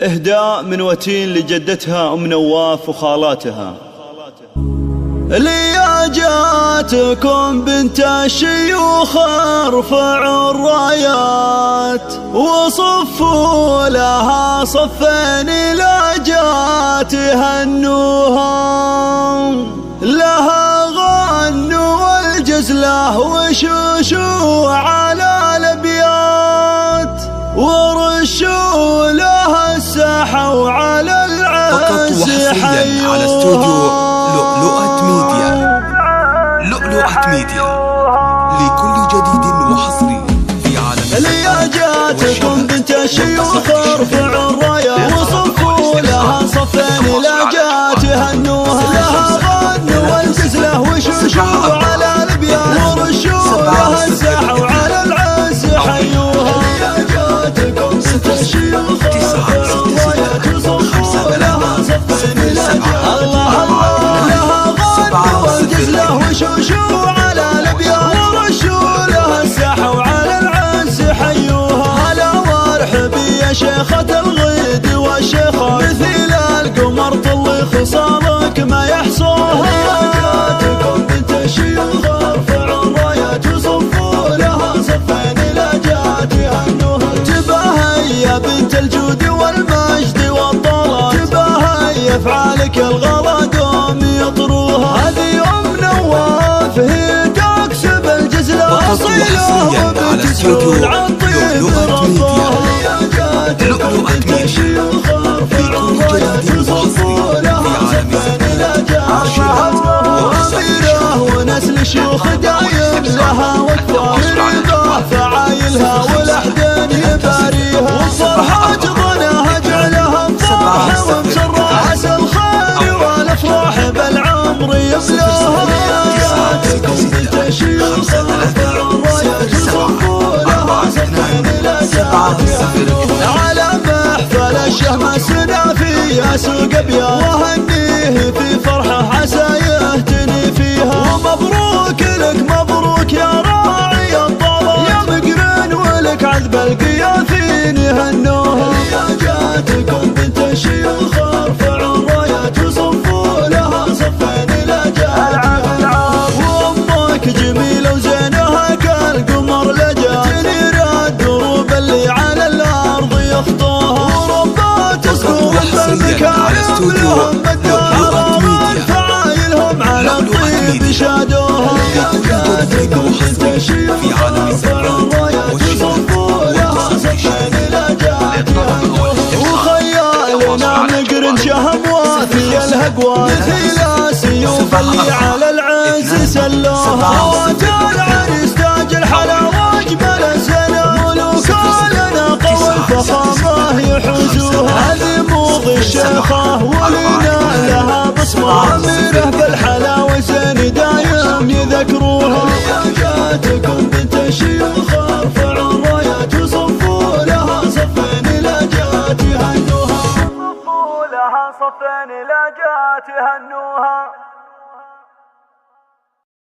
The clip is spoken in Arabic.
إهداء من وتين لجدتها أم نواف وخالاتها. لياجاتكم بنت الشيوخ ارفعوا الرايات وصفوا لها صفين لاجات هنوها، لها غنوا والجزله وشوشوا على الابيات ورشوا لها الساحه على العز حيوها. على استوديو لؤلؤة ميديا. لؤلؤة ميديا لكل جديد وحصري في عالم. لياجاتكم بنت الشيوخ ارفعوا الرايه وصفوا لها صفين لاجات هنوها، لها غنوا والجزله وشوشوا على الابيات ورشوا لها الساحه وعلى العز حيوها. لياجاتكم بنت الشيوخ ارفعوا الرايه وصفوا لها صفين لاجات الله لها غنوا والجزله وشوشوا على الابيات ورشوا لها الساحه وعلى العز حيوها. هلا وارحبي يا شيخة الغيد والشيخة مثيل القمر طلي خصالك ما يحصوها. لياجاتكم بنت الشيوخ ارفعوا الرايات وصفوا لها صفين لاجات هنوها. تباهي يا بنت الجود والمجد والطلال، تباهي افعالك الغلا دوم يطروها. هذه ام نواف هي تكسب الجزله اصيله وبتسعود عالطيب ربها. لياجاتكم بنت الشيوخ ارفعوا الرايات وصفوا لها صفين لاجات واميره ونسل شيوخ دايم لها وقفه رضا فعايلها والاحدان يباريها. وفرحات ظنها جعلها مفرحه ومسره عسى الخير والافراح بالعمر يملاها. لياجاتكم بنت الشيوخ ارفعوا الرايات وصفوا لها صفين لاجات على محفل الشهم السنافي يا سوق ابيض وهنيه في فرحه عسى يهتني فيها. ومبروك لك مبروك يا راعي الطلال يا مقرن ولك عذب القياثين يهنوها. لياجاتكم بنت الشيوخ ارفعوا الرايات وصفوا لها صفين لاجات وامك جميله وزينها كالقمر لجات تنير الدروب اللي على الارض يخطوها. وربات اسلوب بالمكارم لهم الدار فعايلهم على الطيب شادوها. لياجاتكم بنت الشيوخ ارفعوا الرايات وصفوا لها صفين لاجات وخيالنا مقرن شهم وافي الهقوى مثل السيوف اللي على العز سلوها. هوات العريس تاج الحلاوه اجمل الزنا ملوك لنا قوى الفخامه يحوزوها. هذه موضي الشيخه ولنا لها بصمه اميره بالحلاوه زين دايم يذكروها. لياجاتكم بنت الشيوخ ارفعوا الرايات وصفوا لها صفين لاجات هنوها. صفوا لها صفين لاجات هنوها.